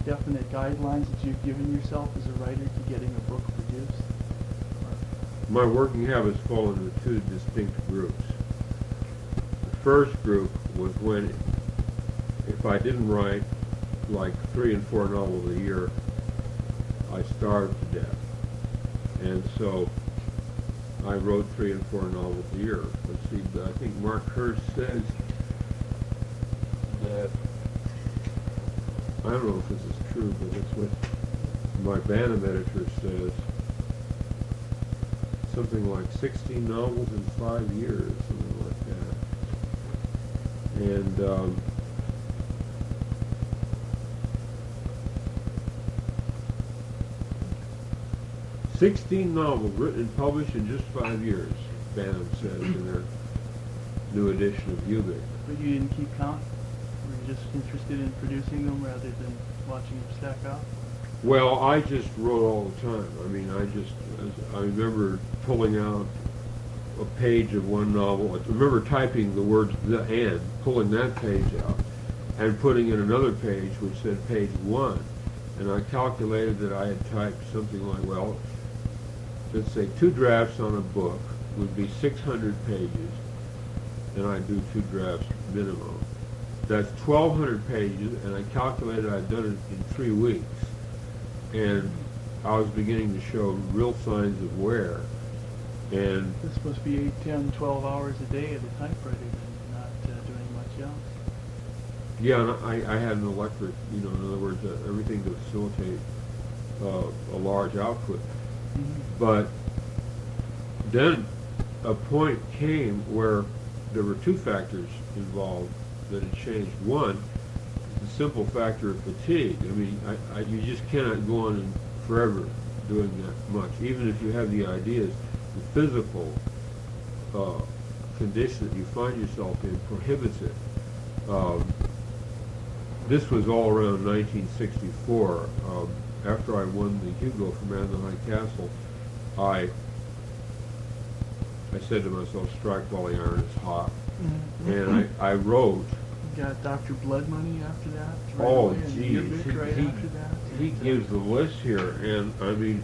definite guidelines that you've given yourself as a writer to getting a book produced? My working habits fall into two distinct groups. The first group was when, if I didn't write like 3 and 4 novels a year, I starved to death. And so I wrote 3 and 4 novels a year. Let's see, I think Mark Hurst says that, I don't know if this is true, but it's what my Bantam editor says, something like 16 novels in 5 years, something like that. And 16 novels written and published in just 5 years, Bantam says in their new edition of Ubik. But you didn't keep count? Were you just interested in producing them rather than watching them stack up? Well, I just wrote all the time. I mean, I remember pulling out a page of one novel. I remember typing the words "the" and pulling that page out and putting in another page which said page 1. And I calculated that I had typed something like, well, let's say 2 drafts on a book would be 600 pages, and I do 2 drafts minimum. That's 1,200 pages, and I calculated I'd done it in 3 weeks. And I was beginning to show real signs of wear. And This must be 8, 10, 12 hours a day at a typewriter and not doing much else. yeah, and I had an electric, in other words, everything to facilitate a large output. But then a point came where there were 2 factors involved that had changed. One, the simple factor of fatigue. I mean, you just cannot go on forever doing that much. Even if you have the ideas, the physical condition that you find yourself in prohibits it. This was all around 1964. After I won the Hugo from Man in the High Castle, I said to myself, strike while the iron is hot. And I wrote. You got Dr. Blood Money after that? Right Oh, away, and geez. Ubik right after that? He gives the list here, and I mean,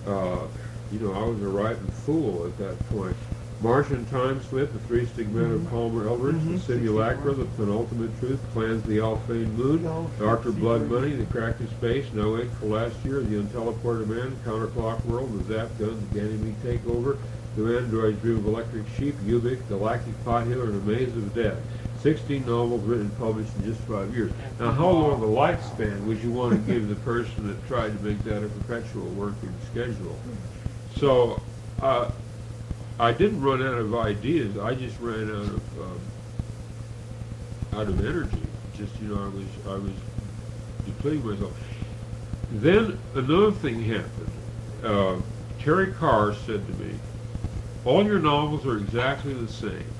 I was a writing fool at that point. Martian Time Slip, The 3 Stigmata of Palmer Eldritch, The Simulacra, The Penultimate Truth, Plans of the Alphane Moon, Dr. Blood Money, The Crack of Space, No Wait for Last Year, The Unteleported Man, Counterclock World, The Zap Gun, The Ganymede Takeover, The Android's Dream of Electric Sheep, Ubik, The Lactic Pot Healer, and A Maze of Death. 16 novels written and published in just 5 years. Now, how long a lifespan would you want to give the person that tried to make that a perpetual working schedule? So, I didn't run out of ideas. I just ran out of energy. Just I was depleting myself. Then another thing happened. Terry Carr said to me, "All your novels are exactly the same."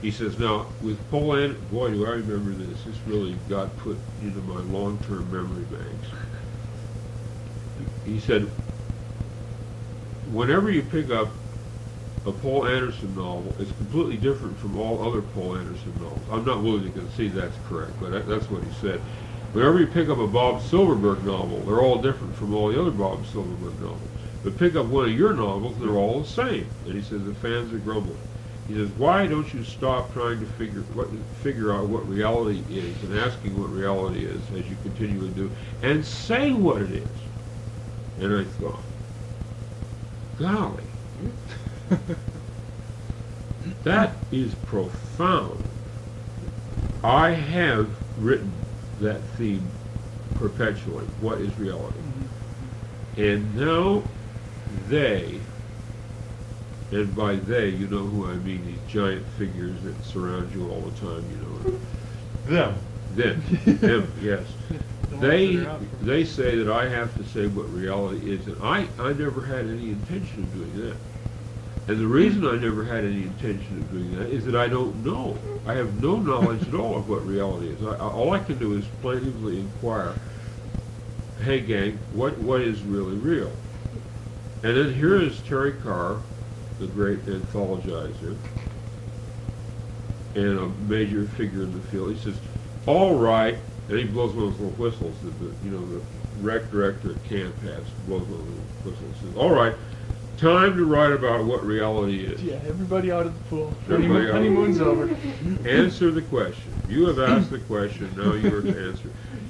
He says, now, with Paul Anderson, boy, do I remember this. This really got put into my long-term memory banks. He said, whenever you pick up a Paul Anderson novel, it's completely different from all other Paul Anderson novels. I'm not willing to concede that's correct, but that's what he said. Whenever you pick up a Bob Silverberg novel, they're all different from all the other Bob Silverberg novels. But pick up one of your novels, they're all the same. And he says, the fans are grumbling. He says, why don't you stop trying to figure out what reality is and asking what reality is as you continue to do, and say what it is? And I thought, golly, that is profound. I have written that theme perpetually. What is reality? And now they, and by they, you know who I mean, these giant figures that surround you all the time, Them. Them, yes. They say that I have to say what reality is, and I never had any intention of doing that. And the reason I never had any intention of doing that is that I don't know. I have no knowledge at all of what reality is. All I can do is plaintively inquire, hey gang, what is really real? And then here is Terry Carr, the great anthologizer, and a major figure in the field. He says, all right, And he blows one of those little whistles that the rec director at camp has, blows one of those little whistles. Says, all right, time to write about what reality is. Yeah, everybody out of the pool. Everybody out. Honeymoon's over. Answer the question. You have asked the question, now you are to answer.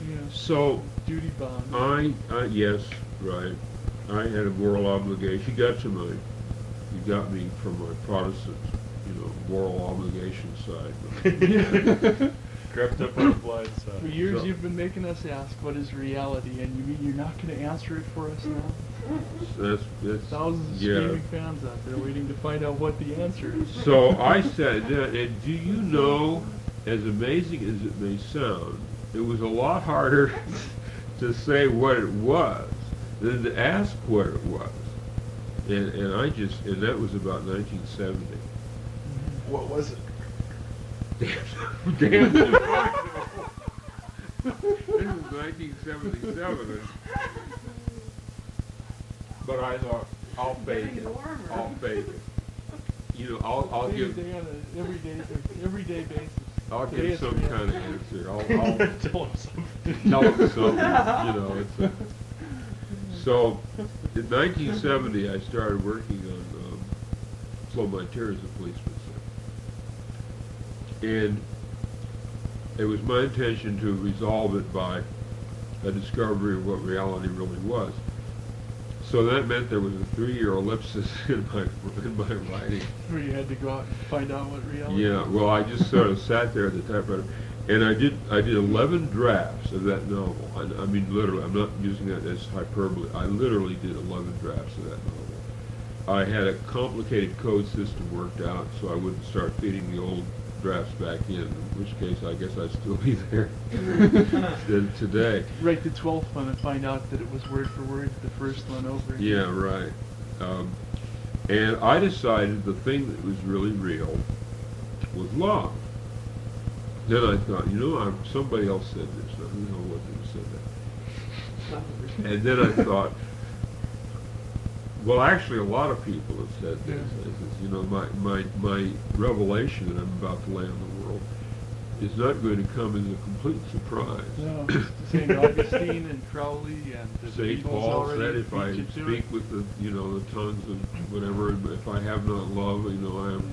Yeah. So, Duty bound. yes, right. I had a moral obligation. You got me from my Protestant, moral obligation side. Crept up on the blind side. For years So- you've been making us ask what is reality, and you mean you're not going to answer it for us now? That's Thousands of yeah. screaming fans out there waiting to find out what the answer is. So I said, and do you know, as amazing as it may sound, it was a lot harder to say what it was than to ask what it was. And that was about 1970. What was it? Damn. This is 1977. But I thought, I'll fake it. I'll fake it. I'll give. Everyday basis. I'll Today give it's some reality. kind of answer. I'll Tell him something. tell them something. So, in 1970, I started working on Slow My Tears, a policeman said. And it was my intention to resolve it by a discovery of what reality really was. So that meant there was a 3-year ellipsis in my writing. Where you had to go out and find out what reality Yeah, was. well, I just sort of sat there at the typewriter, and I did 11 drafts of that novel. I mean, literally, I'm not using that as hyperbole. I literally did 11 drafts of that novel. I had a complicated code system worked out, so I wouldn't start feeding the old drafts back in which case I guess I'd still be there today. Write the 12th one and find out that it was word for word the first one over again. Yeah, right. And I decided the thing that was really real was love. Then I thought, somebody else said this. I don't know what said that. And then I thought, well, actually, a lot of people have said this. My revelation that I'm about to lay on the world is not going to come as a complete surprise. No, St. Augustine and Crowley and the St. Beatles Paul already said, if I beat you to speak it. with the tongues of whatever, if I have not love, I am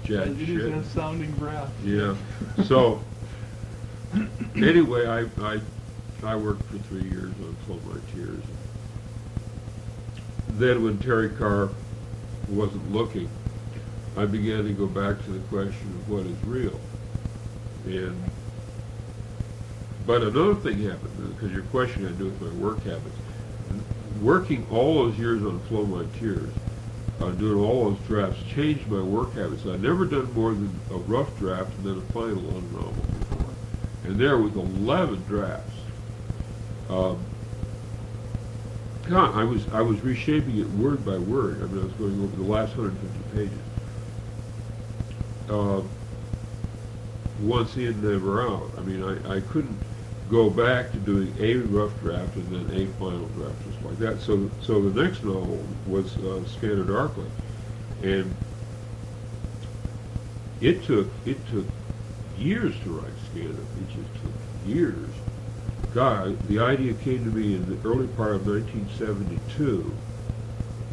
jack It is shit. an astounding breath. Yeah. So anyway, I worked for 3 years on Slow My Tears. Then when Terry Carr wasn't looking, I began to go back to the question of what is real. But another thing happened, because your question had to do with my work habits. Working all those years on Slow My Tears, doing all those drafts, changed my work habits. I'd never done more than a rough draft and then a final on a novel before. And there was 11 drafts. I was reshaping it word by word. I was going over the last 150 pages. Once in, never out. I couldn't go back to doing a rough draft and then a final draft, just like that. So the next novel was Scanner Darkly, and it took years to write Scanner. It just took years. God, the idea came to me in the early part of 1972,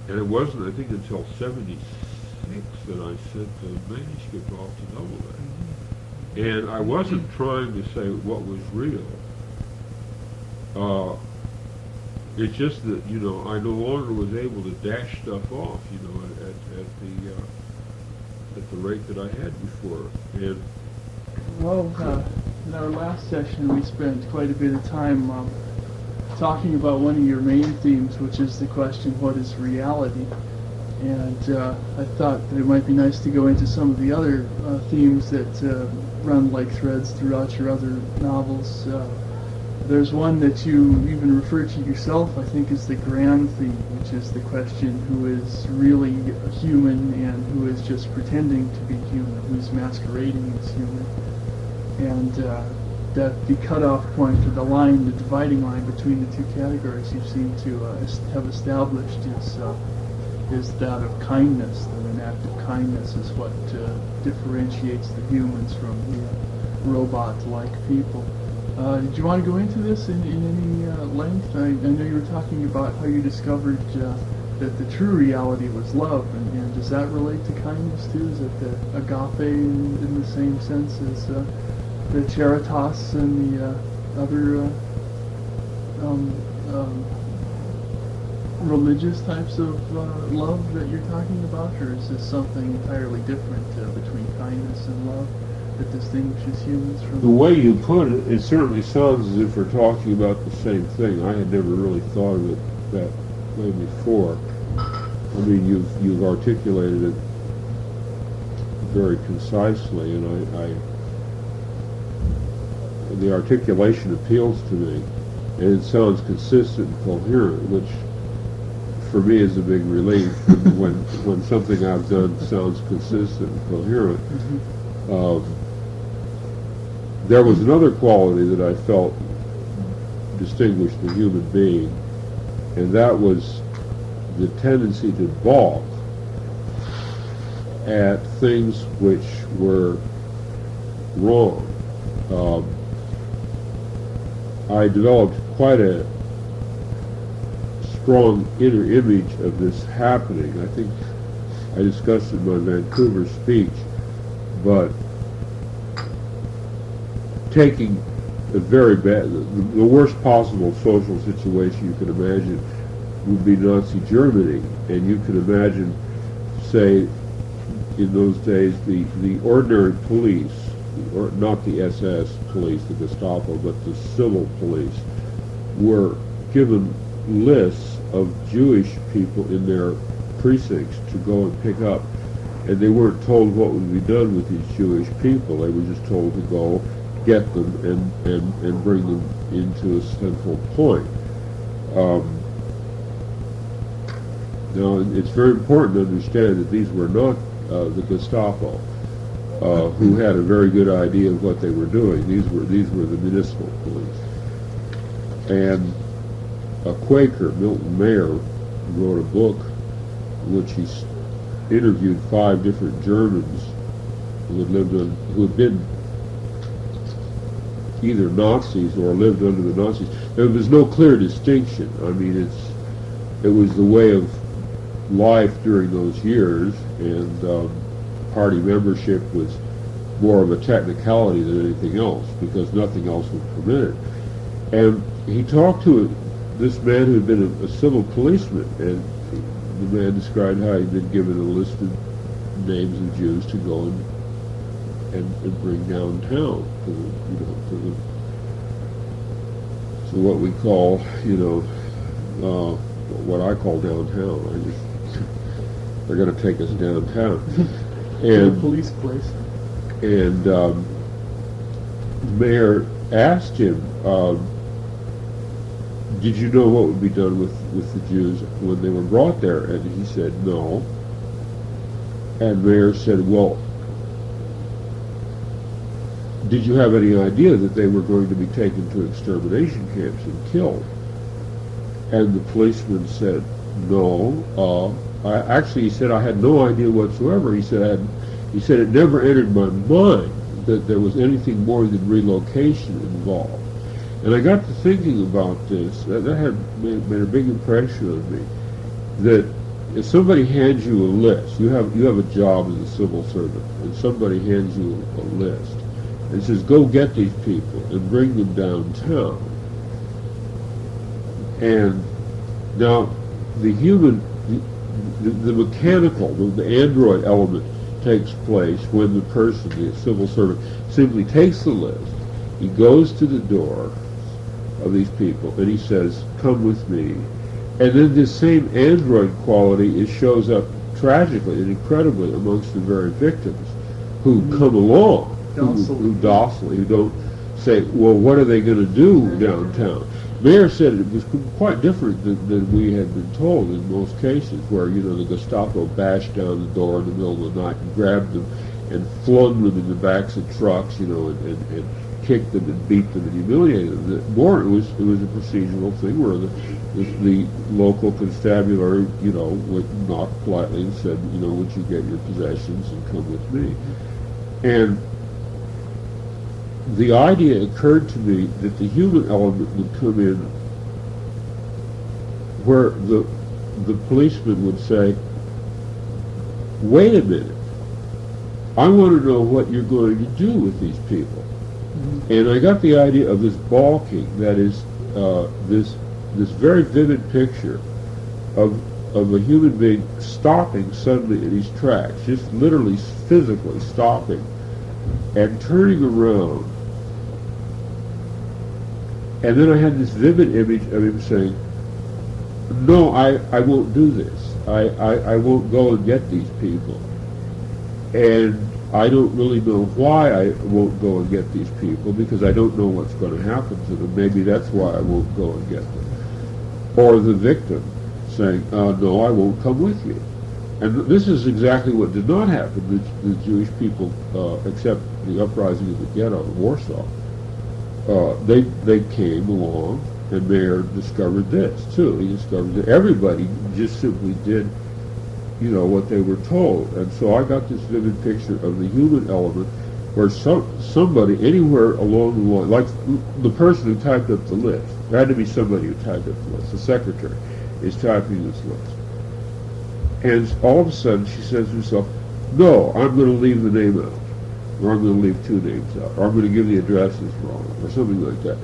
and it wasn't, I think, until 76 that I sent the manuscript off to Doubleday. And I wasn't trying to say what was real. It's just that, I no longer was able to dash stuff off, at the rate that I had before. And Well, in our last session, we spent quite a bit of time talking about one of your main themes, which is the question, what is reality? And I thought that it might be nice to go into some of the other themes that run like threads throughout your other novels. There's one that you even refer to yourself, I think, as the grand theme, which is the question, who is really human and who is just pretending to be human, who's masquerading as human. And that the cutoff point, or the line, the dividing line between the two categories you seem to have established is that of kindness, that an act of kindness is what differentiates the humans from the robot-like people. Did you want to go into this in any length? I know you were talking about how you discovered that the true reality was love, and does that relate to kindness too? Is it the agape in the same sense as the charitas and the other religious types of love that you're talking about, or is this something entirely different between kindness and love that distinguishes humans from... The way you put it, it certainly sounds as if we're talking about the same thing. I had never really thought of it that way before. I mean, you've articulated it very concisely, and I the articulation appeals to me, and it sounds consistent and coherent, which for me is a big relief when something I've done sounds consistent and coherent. There was another quality that I felt distinguished the human being, and that was the tendency to balk at things which were wrong. I developed quite a strong inner image of this happening. I think I discussed it in my Vancouver speech, but taking a very bad, the worst possible social situation you can imagine would be Nazi Germany, and you can imagine, say, in those days, the ordinary police, or not the SS police, the Gestapo, but the civil police, were given lists of Jewish people in their precincts to go and pick up, and they weren't told what would be done with these Jewish people. They were just told to go get them and bring them into a central point. Now, it's very important to understand that these were not the Gestapo, who had a very good idea of what they were doing. These were the municipal police. And a Quaker, Milton Mayer, wrote a book in which he interviewed 5 different Germans who had been either Nazis or lived under the Nazis. There was no clear distinction. I mean, it was the way of life during those years, and party membership was more of a technicality than anything else, because nothing else was permitted. And he talked to this man who had been a civil policeman, and the man described how he'd been given a list of names of Jews to go and bring downtown to what we call, what I call downtown. They're going to take us downtown. And the police place. And the mayor asked him, did you know what would be done with the Jews when they were brought there? And he said, no. And Mayer said, well, did you have any idea that they were going to be taken to extermination camps and killed? And the policeman said, no. He said, I had no idea whatsoever. He said, it never entered my mind that there was anything more than relocation involved. And I got to thinking about this. That had made a big impression on me. That if somebody hands you a list, you have a job as a civil servant, and somebody hands you a list and says, go get these people and bring them downtown. And now the human, the mechanical, the android element takes place when the person, the civil servant, simply takes the list. He goes to the door of these people and he says, come with me. And then this same android quality shows up tragically and incredibly amongst the very victims who come along, who docilely, who don't say, well, what are they going to do downtown? Mayer said it was quite different than we had been told in most cases, where, the Gestapo bashed down the door in the middle of the night and grabbed them and flung them in the backs of trucks, and kicked them and beat them and humiliated them. More, it was a procedural thing where the local constabulary, would knock politely and said, would you get your possessions and come with me? And the idea occurred to me that the human element would come in where the policeman would say, wait a minute, I want to know what you're going to do with these people. And I got the idea of this balking, that is, this very vivid picture of a human being stopping suddenly in his tracks, just literally physically stopping and turning around. And then I had this vivid image of him saying, no, I won't do this. I won't go and get these people. And I don't really know why I won't go and get these people, because I don't know what's going to happen to them. Maybe that's why I won't go and get them. Or the victim saying, no, I won't come with you. And this is exactly what did not happen. The Jewish people, except the uprising of the ghetto in Warsaw, they came along, and Mayer discovered this too. He discovered that everybody just simply did, what they were told. And so I got this vivid picture of the human element where somebody anywhere along the line, like the person who typed up the list, there had to be somebody who typed up the list. The secretary is typing this list. And all of a sudden she says to herself, no, I'm going to leave the name out. Or I'm going to leave two names out. Or I'm going to give the addresses wrong. Or something like that.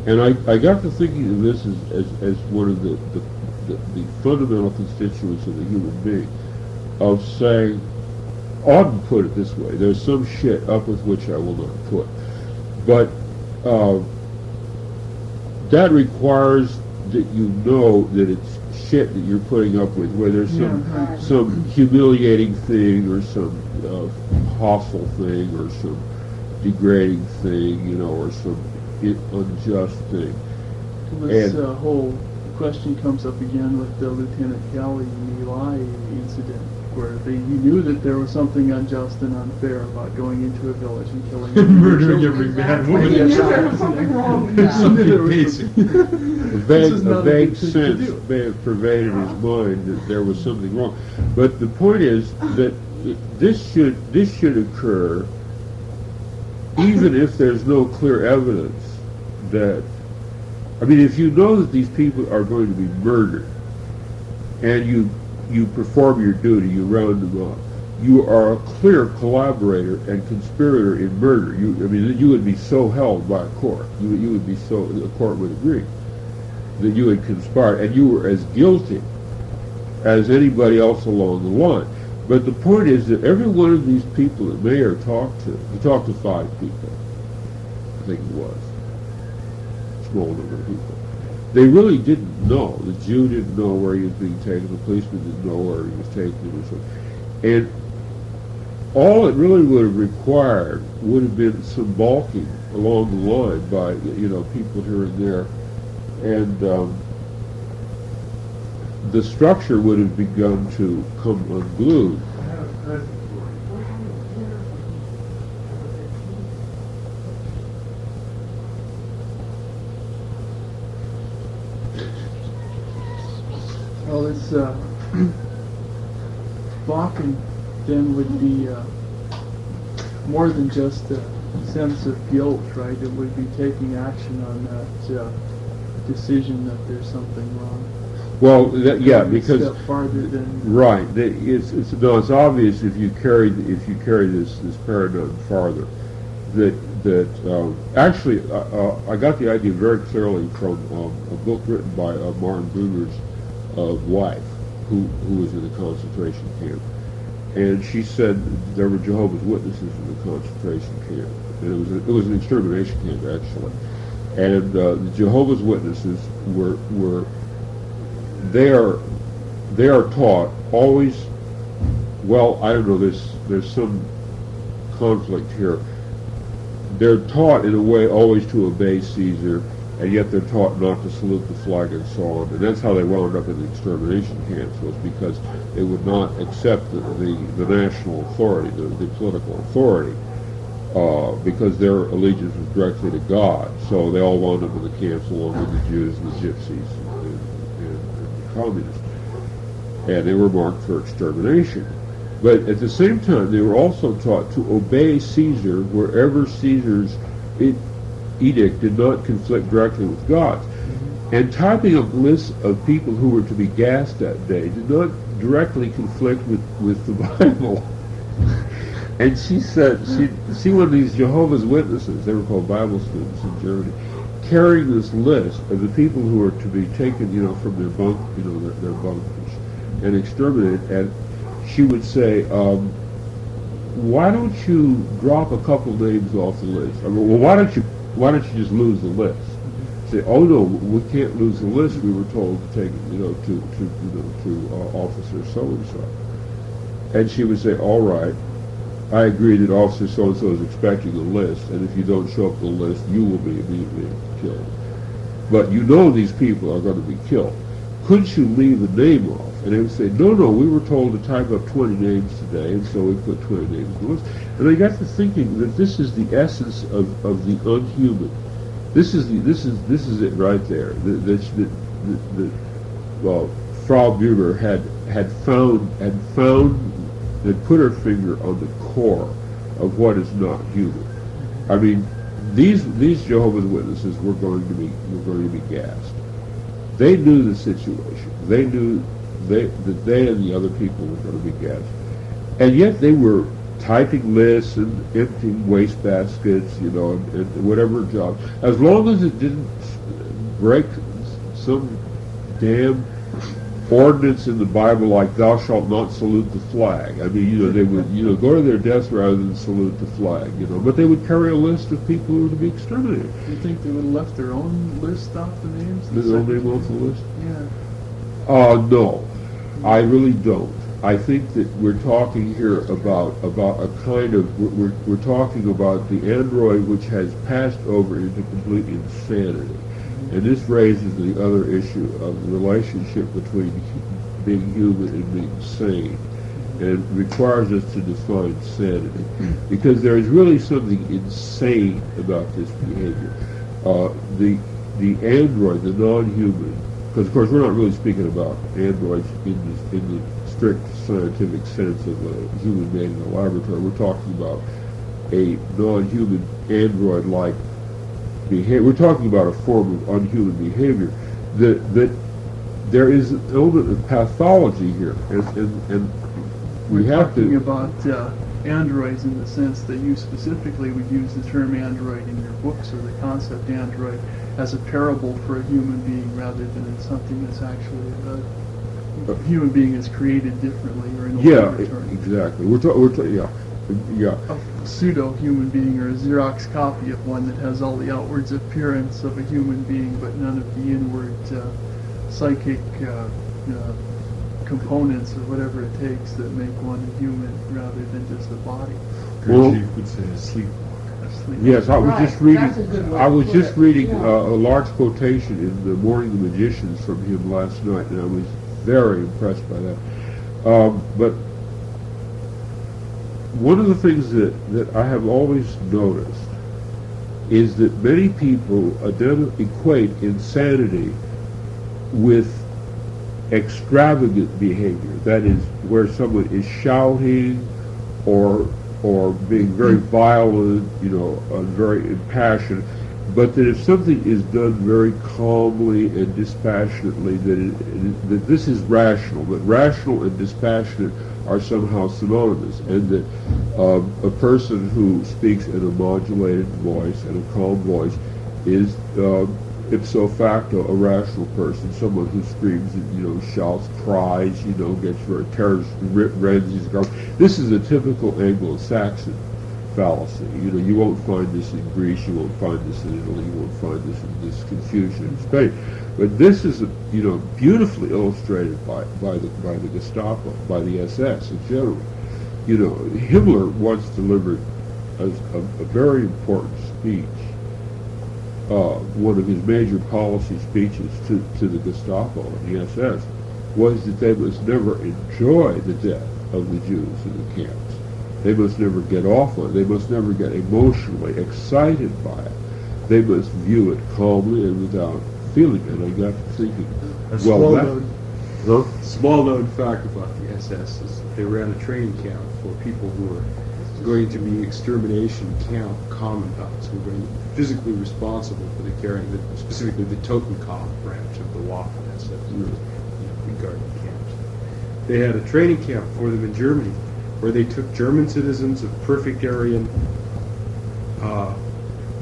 And I got to thinking of this as one of the fundamental constituents of the human being, of saying, oughtn't put it this way, there's some shit up with which I will not put. But that requires that you know that it's shit that you're putting up with, where there's some humiliating thing, or some hostile thing, or some degrading thing, or some unjust thing. This whole question comes up again with the Lieutenant Kelly and Eli incident, where he knew that there was something unjust and unfair about going into a village and killing murdering every man, woman, He and knew there child. was something wrong with There's that. something basic. A vague sense may have pervaded his mind that there was something wrong. But the point is that this should occur even if there's no clear evidence that, if you know that these people are going to be murdered, and you perform your duty, you round them up, you are a clear collaborator and conspirator in murder. You would be so held by a court. You would be so, the court would agree that you had conspired, and you were as guilty as anybody else along the line. But the point is that every one of these people that Mayer talked to, he talked to 5 people, I think it was, a small number of people. They really didn't know. The Jew didn't know where he was being taken. The policeman didn't know where he was taken, or something. And all it really would have required would have been some balking along the line by, people here and there. And the structure would have begun to come unglued. Well, this balking then would be more than just a sense of guilt, right? It would be taking action on that decision that there's something wrong. Well, because step farther than right, it's obvious if you carry this paradigm farther that actually I got the idea very clearly from a book written by Martin Buber's wife, who was in the concentration camp, and she said there were Jehovah's Witnesses in the concentration camp, and it was an extermination camp actually, and the Jehovah's Witnesses were they are taught always, well, I don't know, there's some conflict here. They're taught in a way always to obey Caesar, and yet they're taught not to salute the flag and so on. And that's how they wound up in the extermination camps, was because they would not accept the national authority, the political authority, because their allegiance was directly to God. So they all wound up in the camps along with the Jews and the Gypsies and the communists. And they were marked for extermination. But at the same time, they were also taught to obey Caesar wherever Caesar's edict did not conflict directly with God's. And typing up lists of people who were to be gassed that day did not directly conflict with the Bible. And she said, see one of these Jehovah's Witnesses, they were called Bible students in Germany, carrying this list of the people who are to be taken, from their bunk, their bunkers, and exterminated. And she would say, why don't you drop a couple names off the list? I mean, well, why don't you just lose the list? Say, oh no, we can't lose the list. We were told to take it, to officer so and so. And she would say, all right, I agree that officer so and so is expecting a list, and if you don't show up the list, you will be immediately killed. But these people are going to be killed. Couldn't you leave the name off? And they would say, no, we were told to type up 20 names today, and so we put 20 names on the list. And I got to thinking that this is the essence of the unhuman. This is it right there. Frau Bueller had put her finger on the core of what is not human. I mean, these Jehovah's Witnesses were going to be gassed. They knew the situation. They knew that they and the other people were going to be gassed, and yet they were typing lists and emptying wastebaskets, and whatever job. As long as it didn't break some damn ordinance in the Bible like thou shalt not salute the flag. I mean, they would, go to their death rather than salute the flag, But they would carry a list of people who were to be exterminated. Do you think they would have left their own list off the names? Their own name off the list? Yeah. No, I really don't. I think that we're talking here about a kind of, we're talking about the android which has passed over into complete insanity. And this raises the other issue of the relationship between being human and being sane. And it requires us to define sanity. Because there is really something insane about this behavior. The android, the non-human, because of course we're not really speaking about androids in the strict scientific sense of a human made in a laboratory. We're talking about a non-human android-like behavior. We're talking about a form of unhuman behavior. That there is an element of pathology here, and we have to. We're talking about androids in the sense that you specifically would use the term android in your books, or the concept android, as a parable for a human being rather than something that's actually a human being is created differently or in a laboratory. Exactly. Yeah. A pseudo-human being, or a Xerox copy of one that has all the outwards appearance of a human being, but none of the inward psychic components or whatever it takes that make one a human rather than just a body. Well, Chief would say a sleepwalker. Yes, I was just reading. That's a good way I was to put just it. reading Yeah. a large quotation in the Morning of the Magicians from him last night, and I was very impressed by that. But one of the things that I have always noticed is that many people equate insanity with extravagant behavior. That is, where someone is shouting or being very violent, very impassioned, but that if something is done very calmly and dispassionately, that this is rational, that rational and dispassionate are somehow synonymous, and that a person who speaks in a modulated voice and a calm voice is ipso facto a rational person. Someone who screams, shouts, cries, gets very rends his garment. This is a typical Anglo-Saxon fallacy. You won't find this in Greece, you won't find this in Italy, you won't find this confusion in Spain. But this is, beautifully illustrated by the Gestapo, by the SS in general. Himmler once delivered a very important speech, one of his major policy speeches to the Gestapo and the SS, was that they must never enjoy the death of the Jews in the camps. They must never get off on it. They must never get emotionally excited by it. They must view it calmly and without feeling it. I got to thinking, Small known fact about the SS is they ran a training camp for people who were going to be extermination camp commandants who were going to be physically responsible for the carrying, specifically the Totenkopf branch of the Waffen SS, regarding camps. They had a training camp for them in Germany, where they took German citizens of perfect Aryan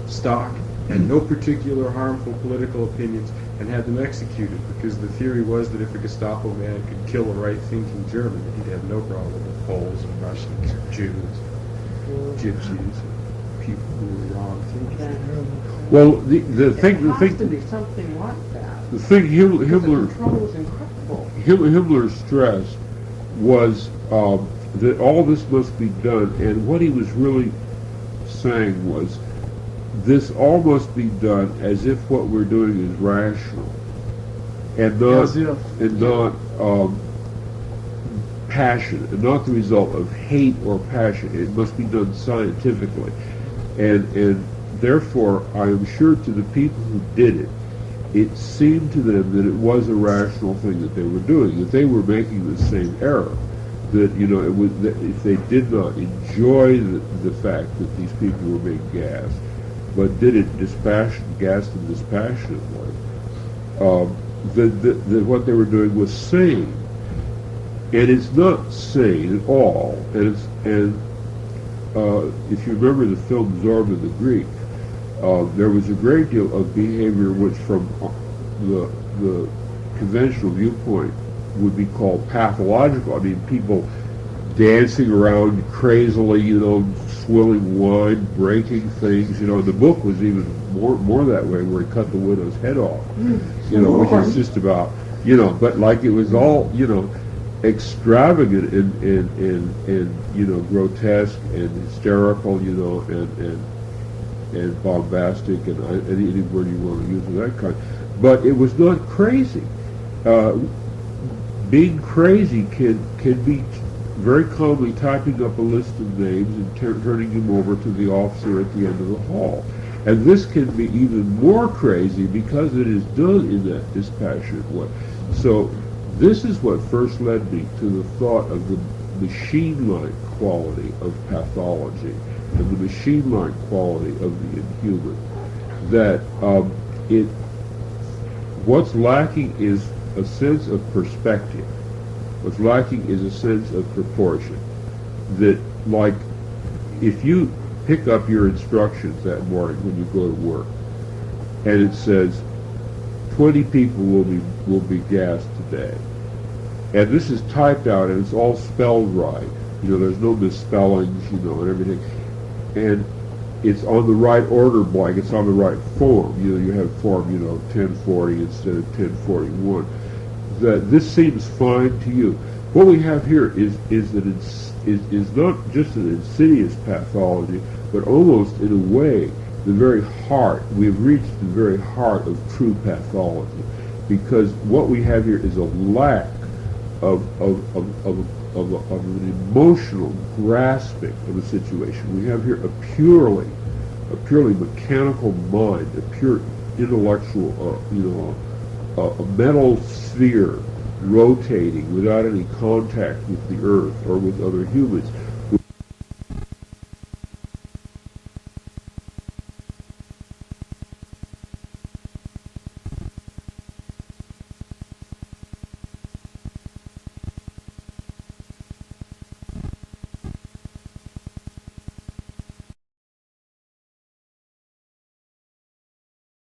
stock and no particular harmful political opinions, and had them executed, because the theory was that if a Gestapo man could kill a right-thinking German, he'd have no problem with Poles and Russians, Jews, Gypsies, people who were wrong-thinking. Well, the thing, It has to be something like that. the thing Because the Himmler control was incredible. Himmler stressed was that all this must be done, and what he was really saying was, this all must be done as if what we're doing is rational, and not passion, and not the result of hate or passion. It must be done scientifically, and therefore, I am sure to the people who did it, it seemed to them that it was a rational thing that they were doing, that they were making the same error. That it was that if they did not enjoy the fact that these people were being gassed, but did it gassed them dispassionately, that what they were doing was sane, and it's not sane at all. And if you remember the film Zorba the Greek, there was a great deal of behavior which, from the conventional viewpoint, would be called pathological. I mean, people dancing around crazily, swilling wine, breaking things. The book was even more that way, where he cut the widow's head off. Which was just about, but like it was all, extravagant and grotesque and hysterical, and bombastic and any word you want to use of that kind. But it was not crazy. Being crazy can be very calmly typing up a list of names and turning them over to the officer at the end of the hall. And this can be even more crazy because it is done in that dispassionate way. So this is what first led me to the thought of the machine-like quality of pathology and the machine-like quality of the inhuman. That what's lacking is a sense of perspective. What's lacking is a sense of proportion. That, like, if you pick up your instructions that morning when you go to work, and it says 20 people will be gassed today, and this is typed out and it's all spelled right. There's no misspellings, and everything, and it's on the right order blank. It's on the right form. You have form 1040 instead of 1041. That this seems fine to you. What we have here is not just an insidious pathology, but almost in a way the very heart. We've reached the very heart of true pathology, because what we have here is a lack of an emotional grasping of a situation. We have here a purely mechanical mind, a pure intellectual, a metal sphere rotating without any contact with the earth or with other humans.